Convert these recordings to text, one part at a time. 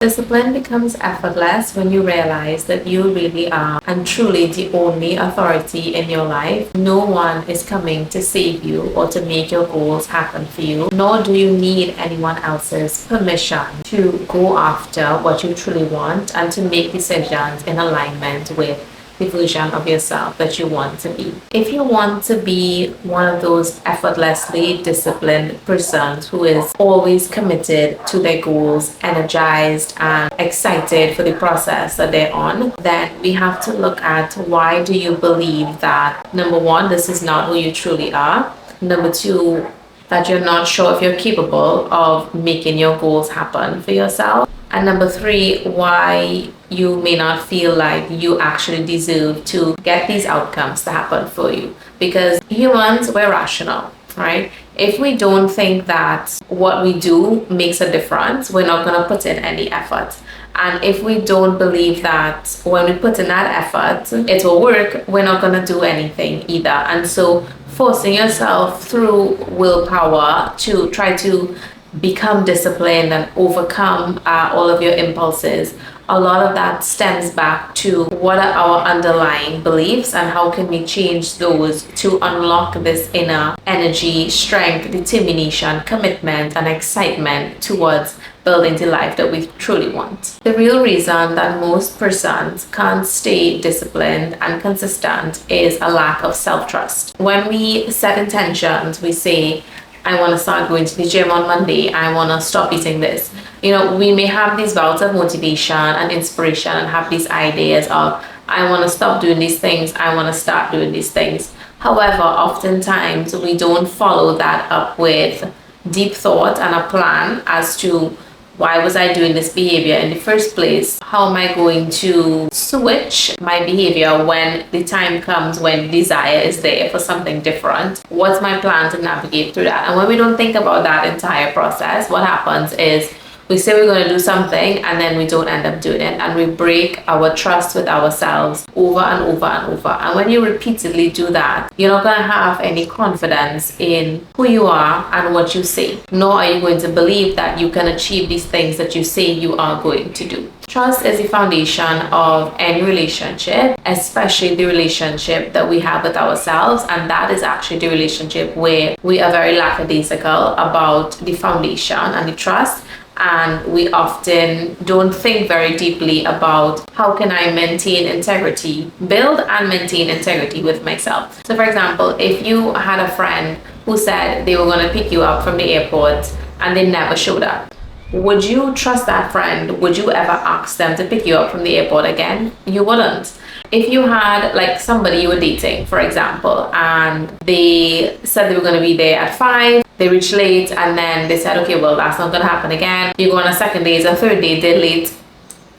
Discipline becomes effortless when you realize that you really are and truly the only authority in your life. No one is coming to save you or to make your goals happen for you, nor do you need anyone else's permission to go after what you truly want and to make decisions in alignment with the version of yourself that you want to be. If you want to be one of those effortlessly disciplined persons who is always committed to their goals, energized and excited for the process that they're on, then we have to look at why do you believe that, number one, this is not who you truly are. Number two, that you're not sure if you're capable of making your goals happen for yourself. And number three, why you may not feel like you actually deserve to get these outcomes to happen for you. Because humans, we're rational, right? If we don't think that what we do makes a difference, we're not going to put in any effort. And if we don't believe that when we put in that effort, it will work, we're not going to do anything either. And so forcing yourself through willpower to try to become disciplined and overcome all of your impulses, a lot of that stems back to what are our underlying beliefs and how can we change those to unlock this inner energy, strength, determination, commitment, and excitement towards building the life that we truly want. The real reason that most persons can't stay disciplined and consistent is a lack of self-trust. When we set intentions, we say, I want to start going to the gym on Monday. I want to stop eating this. We may have these bouts of motivation and inspiration and have these ideas of, I want to stop doing these things. I want to start doing these things. However, oftentimes we don't follow that up with deep thought and a plan as to why was I doing this behavior in the first place? How am I going to switch my behavior when the time comes when desire is there for something different? What's my plan to navigate through that? And when we don't think about that entire process, what happens is we say we're going to do something and then we don't end up doing it, and we break our trust with ourselves over and over and over. And when you repeatedly do that, you're not going to have any confidence in who you are and what you say, nor are you going to believe that you can achieve these things that you say you are going to do. Trust is the foundation of any relationship, especially the relationship that we have with ourselves, and that is actually the relationship where we are very lackadaisical about the foundation and the trust. And we often don't think very deeply about how can I maintain integrity, build and maintain integrity with myself. So for example, if you had a friend who said they were going to pick you up from the airport and they never showed up, would you trust that friend? Would you ever ask them to pick you up from the airport again? You wouldn't. If you had like somebody you were dating, for example, and they said they were going to be there at 5, they reached late, and then they said, okay, well, that's not going to happen again. You go on a second date, a third date, they're late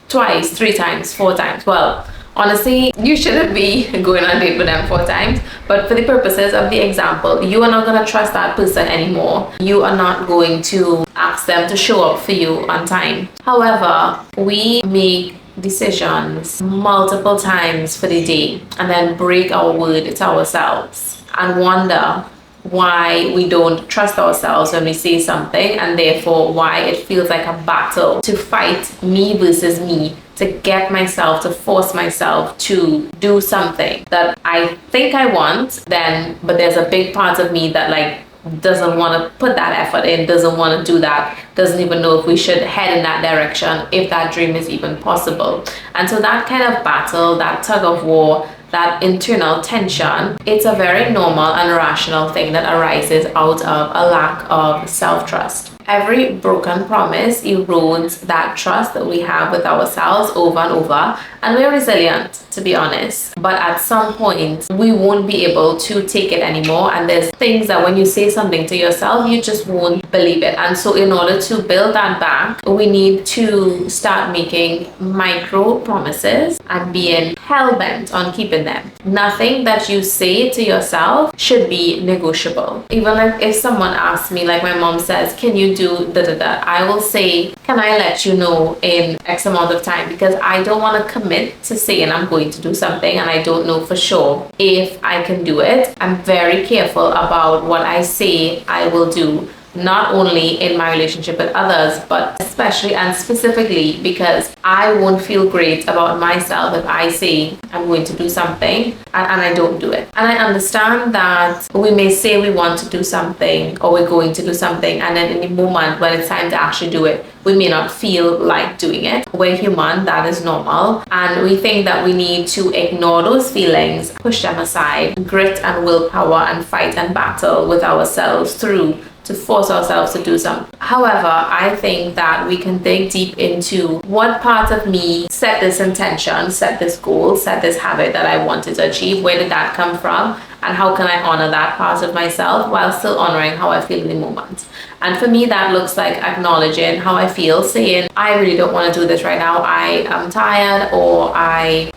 twice, 3 times, 4 times. Well, honestly, you shouldn't be going on a date with them 4 times. But for the purposes of the example, you are not going to trust that person anymore. You are not going to ask them to show up for you on time. However, we make decisions multiple times for the day and then break our word to ourselves and wonder why we don't trust ourselves when we say something, and therefore why it feels like a battle to fight me versus me, to get myself, to force myself to do something that I think I want, but there's a big part of me that doesn't want to put that effort in, doesn't want to do that, doesn't even know if we should head in that direction, if that dream is even possible. And so that kind of battle, that tug of war, that internal tension, it's a very normal and rational thing that arises out of a lack of self-trust. Every broken promise erodes that trust that we have with ourselves over and over, and we're resilient, to be honest. But at some point, we won't be able to take it anymore, and there's things that when you say something to yourself, you just won't believe it. And so in order to build that back, we need to start making micro promises and being hell-bent on keeping them. Nothing that you say to yourself should be negotiable. Even like if someone asks me, like my mom says, can you do da-da-da, I will say, can I let you know in X amount of time? Because I don't want to commit to saying I'm going to do something and I don't know for sure if I can do it. I'm very careful about what I say I will do not only in my relationship with others, but especially and specifically because I won't feel great about myself if I say I'm going to do something and I don't do it. And I understand that we may say we want to do something or we're going to do something, and then in the moment when it's time to actually do it, we may not feel like doing it. We're human, that is normal. And we think that we need to ignore those feelings, push them aside, grit and willpower and fight and battle with ourselves through to force ourselves to do something. However, I think that we can dig deep into what part of me set this intention, set this goal, set this habit that I wanted to achieve. Where did that come from? And how can I honor that part of myself while still honoring how I feel in the moment? And for me, that looks like acknowledging how I feel, saying, I really don't want to do this right now. I am tired, or I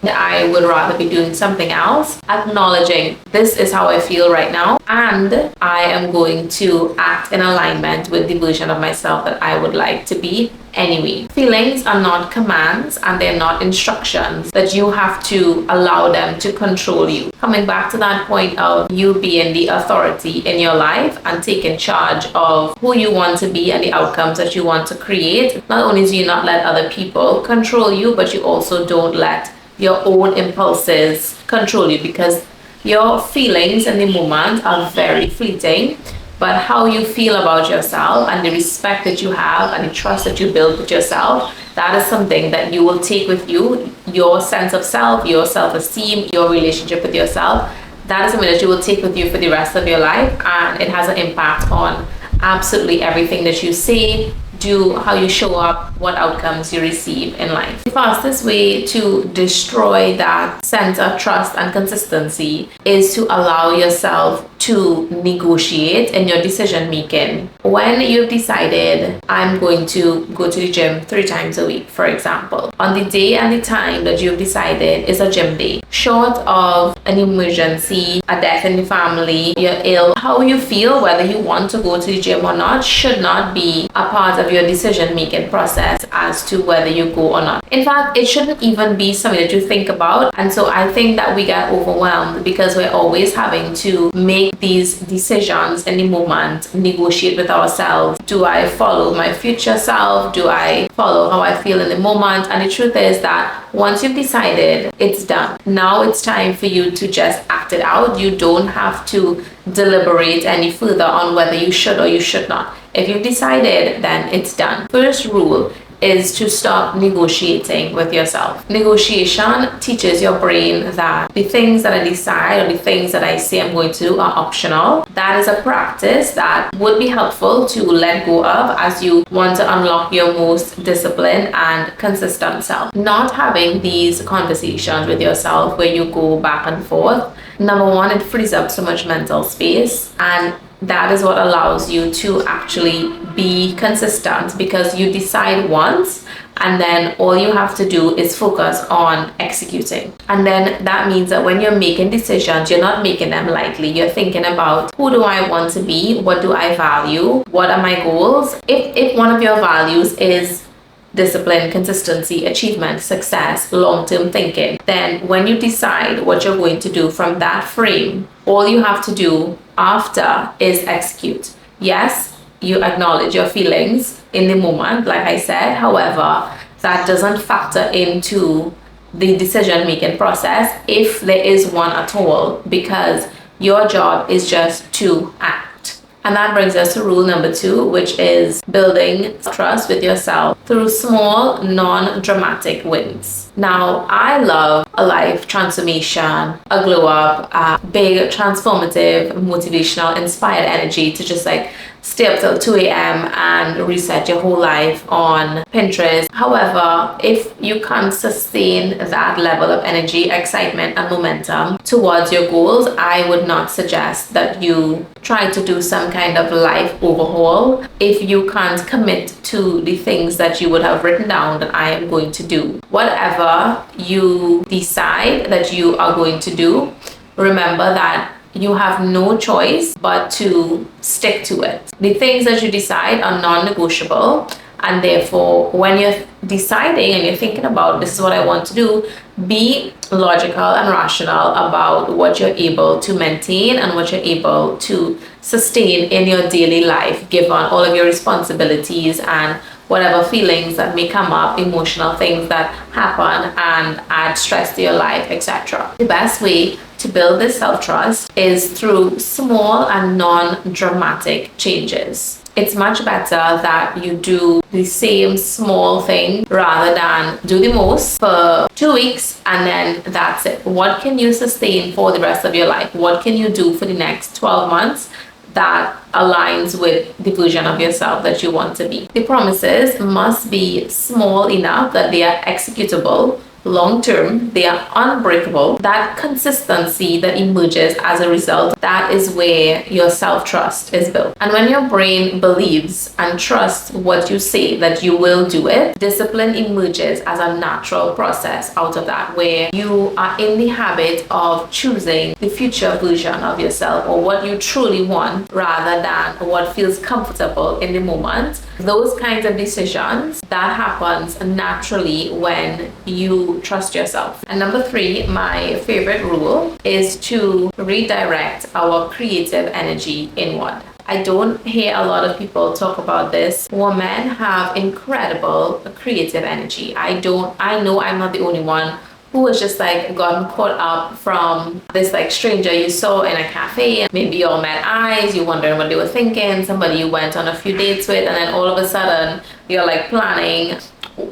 would rather be doing something else. Acknowledging this is how I feel right now, and I am going to act in alignment with the version of myself that I would like to be anyway. Feelings are not commands, and they're not instructions that you have to allow them to control you. Coming back to that point of you being the authority in your life and taking charge of who you want to be and the outcomes that you want to create, not only do you not let other people control you, but you also don't let your own impulses control you, because your feelings in the moment are very fleeting. But how you feel about yourself and the respect that you have and the trust that you build with yourself, that is something that you will take with you. Your sense of self, your self-esteem, your relationship with yourself, that is something that you will take with you for the rest of your life, and it has an impact on absolutely everything that you say, do, how you show up, what outcomes you receive in life. The fastest way to destroy that sense of trust and consistency is to allow yourself to negotiate in your decision making. When you've decided, I'm going to go to the gym 3 times a week, for example, on the day and the time that you've decided is a gym day, short of an emergency, a death in the family, you're ill, how you feel, whether you want to go to the gym or not, should not be a part of your decision making process as to whether you go or not. In fact, it shouldn't even be something that you think about. And so I think that we get overwhelmed because we're always having to make these decisions in the moment, negotiate with ourselves. Do I follow my future self? Do I follow how I feel in the moment? And the truth is that once you've decided, it's done. Now it's time for you to just act it out. You don't have to deliberate any further on whether you should or you should not. If you've decided, then it's done. First rule is to stop negotiating with yourself. Negotiation teaches your brain that the things that I decide or the things that I say I'm going to do are optional. That is a practice that would be helpful to let go of as you want to unlock your most disciplined and consistent self. Not having these conversations with yourself where you go back and forth, number one, it frees up so much mental space, and that is what allows you to actually be consistent, because you decide once and then all you have to do is focus on executing. And then that means that when you're making decisions, you're not making them lightly. You're thinking about, who do I want to be? What do I value? What are my goals? If one of your values is discipline, consistency, achievement, success, long-term thinking, then when you decide what you're going to do from that frame, all you have to do after is execute. Yes, you acknowledge your feelings in the moment, like I said. However, that doesn't factor into the decision-making process, if there is one at all, because your job is just to act. And that brings us to rule number 2, which is building trust with yourself through small, non-dramatic wins. Now, I love a life transformation, a glow up, a big, transformative, motivational, inspired energy to just like stay up till 2 a.m. and reset your whole life on Pinterest. However, if you can't sustain that level of energy, excitement, and momentum towards your goals, I would not suggest that you try to do some kind of life overhaul if you can't commit to the things that you would have written down that I am going to do. Whatever you decide that you are going to do, remember that you have no choice but to stick to it. The things that you decide are non-negotiable, And therefore, when you're deciding and you're thinking about this is what I want to do, be logical and rational about what you're able to maintain and what you're able to sustain in your daily life, given all of your responsibilities and whatever feelings that may come up, emotional things that happen and add stress to your life, etc. The best way to build this self-trust is through small and non-dramatic changes. It's much better that you do the same small thing rather than do the most for 2 weeks and then that's it. What can you sustain for the rest of your life? What can you do for the next 12 months that aligns with the version of yourself that you want to be? The promises must be small enough that they are executable, long term, they are unbreakable. That consistency that emerges as a result, that is where your self-trust is built. And when your brain believes and trusts what you say that you will do it, discipline emerges as a natural process out of that, where you are in the habit of choosing the future version of yourself or what you truly want rather than what feels comfortable in the moment. Those kinds of decisions, that happens naturally when you trust yourself. And number 3, my favorite rule is to redirect our creative energy inward. I don't hear a lot of people talk about this. Women have incredible creative energy. I know I'm not the only one who was just like gotten caught up from this like stranger you saw in a cafe. Maybe you all met eyes, you're wondering what they were thinking, somebody you went on a few dates with, and then all of a sudden you're like planning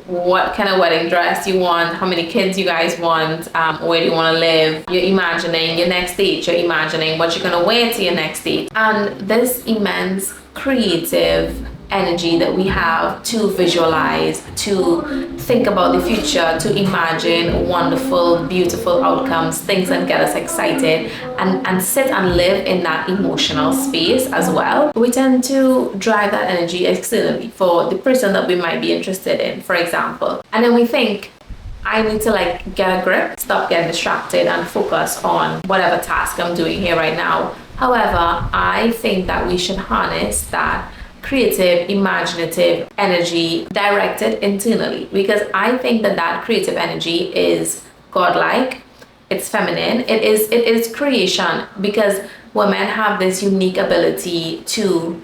what kind of wedding dress you want, how many kids you guys want, where do you want to live. You're imagining your next date, you're imagining what you're going to wear to your next date. And this immense creative energy that we have to visualize, to think about the future, to imagine wonderful, beautiful outcomes, things that get us excited, and sit and live in that emotional space as well. We tend to drive that energy externally for the person that we might be interested in, for example. And then we think, I need to like get a grip, stop getting distracted and focus on whatever task I'm doing here right now. However, I think that we should harness that creative, imaginative energy directed internally, because I think that creative energy is godlike, it's feminine, it is creation, because women have this unique ability to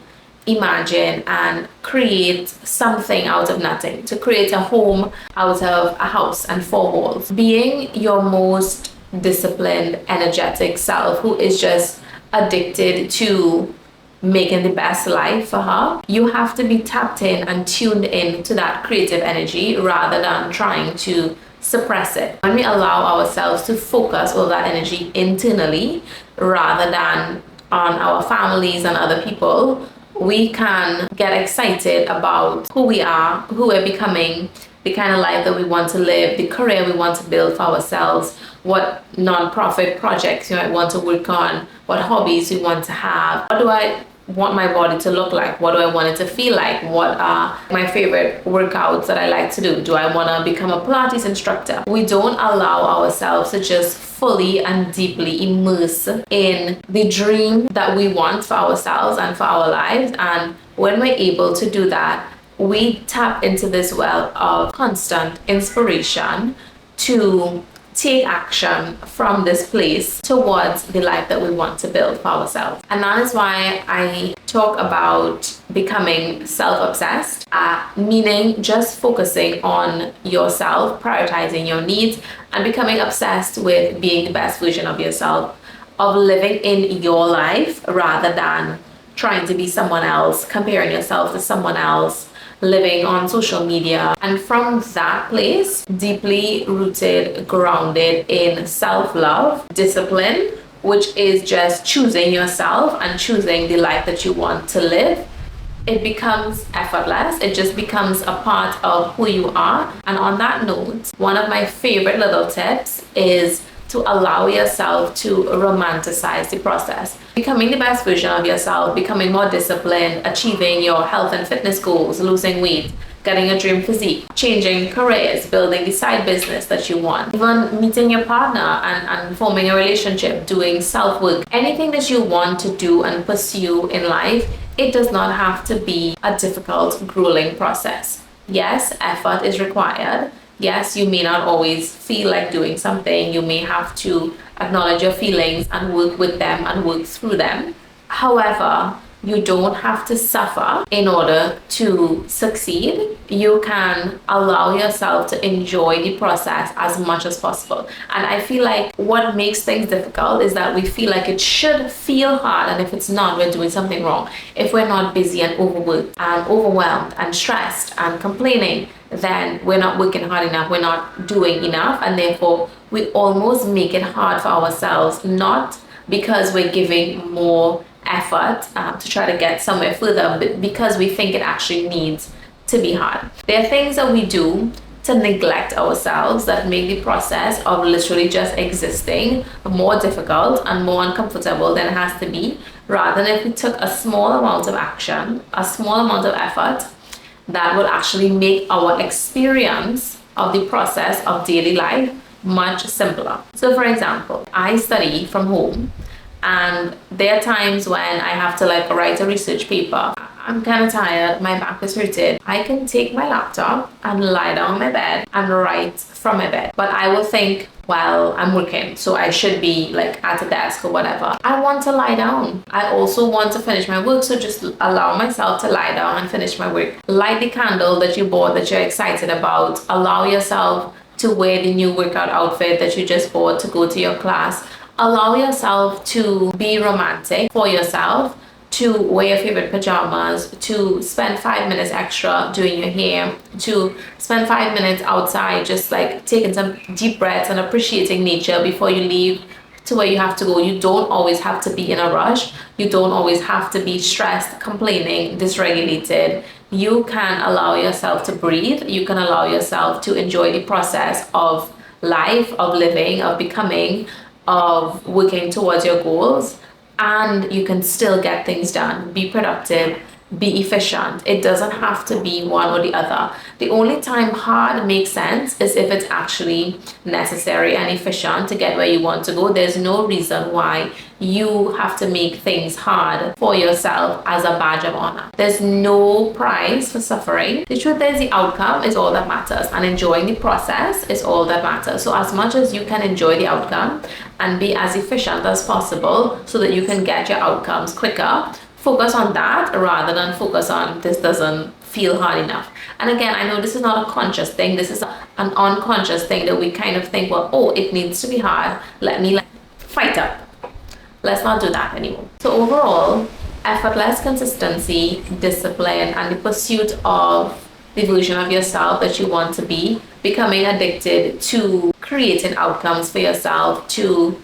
imagine and create something out of nothing, to create a home out of a house and 4 walls. Being your most disciplined, energetic self who is just addicted to making the best life for her, you have to be tapped in and tuned in to that creative energy rather than trying to suppress it. When we allow ourselves to focus all that energy internally rather than on our families and other people, we can get excited about who we are, who we're becoming, the kind of life that we want to live, the career we want to build for ourselves, what non-profit projects you might want to work on, what hobbies we want to have. What do I want my body to look like? What do I want it to feel like? What are my favorite workouts that I like to do? Do I want to become a Pilates instructor? We don't allow ourselves to just fully and deeply immerse in the dream that we want for ourselves and for our lives. And when we're able to do that, we tap into this well of constant inspiration to take action from this place towards the life that we want to build for ourselves. And that is why I talk about becoming self-obsessed, meaning just focusing on yourself, prioritizing your needs, and becoming obsessed with being the best version of yourself, of living in your life rather than trying to be someone else, comparing yourself to someone else, living on social media. And from that place, deeply rooted, grounded in self-love, discipline, which is just choosing yourself and choosing the life that you want to live, it becomes effortless. It just becomes a part of who you are. And on that note, one of my favorite little tips is to allow yourself to romanticize the process. Becoming the best version of yourself, becoming more disciplined, achieving your health and fitness goals, losing weight, getting a dream physique, changing careers, building the side business that you want, even meeting your partner and forming a relationship, doing self-work. Anything that you want to do and pursue in life, it does not have to be a difficult, grueling process. Yes, effort is required. Yes, you may not always feel like doing something. You may have to acknowledge your feelings and work with them and work through them. However, you don't have to suffer in order to succeed. You can allow yourself to enjoy the process as much as possible. And I feel like what makes things difficult is that we feel like it should feel hard, and if it's not, we're doing something wrong. If we're not busy and overworked and overwhelmed and stressed and complaining, then we're not working hard enough, we're not doing enough, and therefore we almost make it hard for ourselves, not because we're giving more effort to try to get somewhere further, but because we think it actually needs to be hard. There are things that we do to neglect ourselves that make the process of literally just existing more difficult and more uncomfortable than it has to be, rather than if we took a small amount of action, a small amount of effort, that will actually make our experience of the process of daily life much simpler. So for example, I study from home, and there are times when I have to write a research paper. I'm kind of tired, my back is hurting. I can take my laptop and lie down on my bed and write from my bed. But I will think, well, I'm working, so I should be at a desk or whatever. I want to lie down. I also want to finish my work, so just allow myself to lie down and finish my work. Light the candle that you bought that you're excited about. Allow yourself to wear the new workout outfit that you just bought to go to your class. Allow yourself to be romantic for yourself, to wear your favorite pajamas, to spend 5 minutes extra doing your hair, to spend 5 minutes outside just taking some deep breaths and appreciating nature before you leave to where you have to go. You don't always have to be in a rush. You don't always have to be stressed, complaining, dysregulated. You can allow yourself to breathe. You can allow yourself to enjoy the process of life, of living, of becoming, of working towards your goals, and you can still get things done, be productive, be efficient. It doesn't have to be one or the other. The only time hard makes sense is if it's actually necessary and efficient to get where you want to go. There's no reason why you have to make things hard for yourself as a badge of honor. There's no prize for suffering. The truth is, the outcome is all that matters, and enjoying the process is all that matters. So as much as you can enjoy the outcome and be as efficient as possible so that you can get your outcomes quicker, focus on that rather than focus on this doesn't feel hard enough. And again, I know this is not a conscious thing. This is an unconscious thing that we kind of think, well, oh, it needs to be hard. Let me fight up. Let's not do that anymore. So overall, effortless consistency, discipline, and the pursuit of the version of yourself that you want to be, becoming addicted to creating outcomes for yourself, to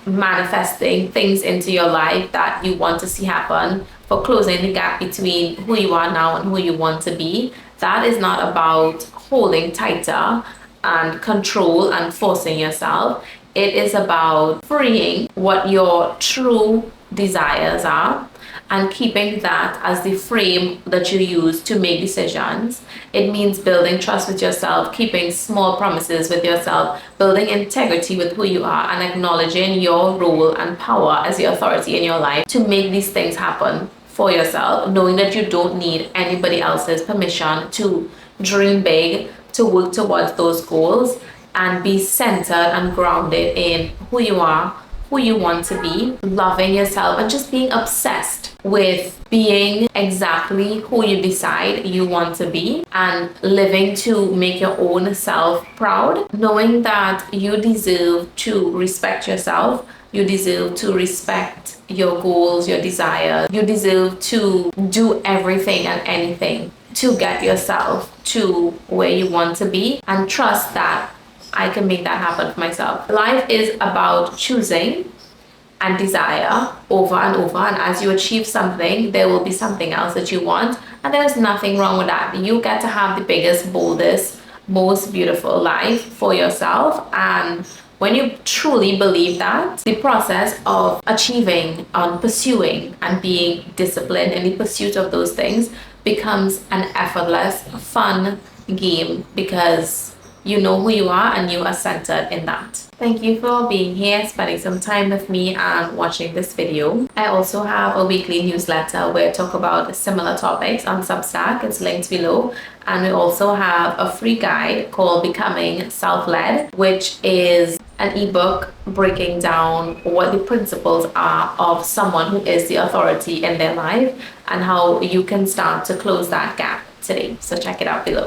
manifesting things into your life that you want to see happen, for closing the gap between who you are now and who you want to be. That is not about holding tighter and control and forcing yourself. It is about freeing what your true desires are and keeping that as the frame that you use to make decisions. It means building trust with yourself, keeping small promises with yourself, building integrity with who you are, and acknowledging your role and power as the authority in your life to make these things happen for yourself, knowing that you don't need anybody else's permission to dream big, to work towards those goals, and be centered and grounded in who you are, who you want to be, loving yourself, and just being obsessed with being exactly who you decide you want to be, and living to make your own self proud, knowing that you deserve to respect yourself, you deserve to respect your goals, your desires, you deserve to do everything and anything to get yourself to where you want to be, and trust that I can make that happen for myself. Life is about choosing and desire over and over, and as you achieve something, there will be something else that you want, and there's nothing wrong with that. You get to have the biggest, boldest, most beautiful life for yourself, and when you truly believe that, the process of achieving and pursuing and being disciplined in the pursuit of those things becomes an effortless, fun game, because you know who you are and you are centered in that. Thank you for being here, spending some time with me and watching this video. I also have a weekly newsletter where I talk about similar topics on Substack. It's linked below. And we also have a free guide called Becoming Self-Led, which is an ebook breaking down what the principles are of someone who is the authority in their life and how you can start to close that gap today. So check it out below.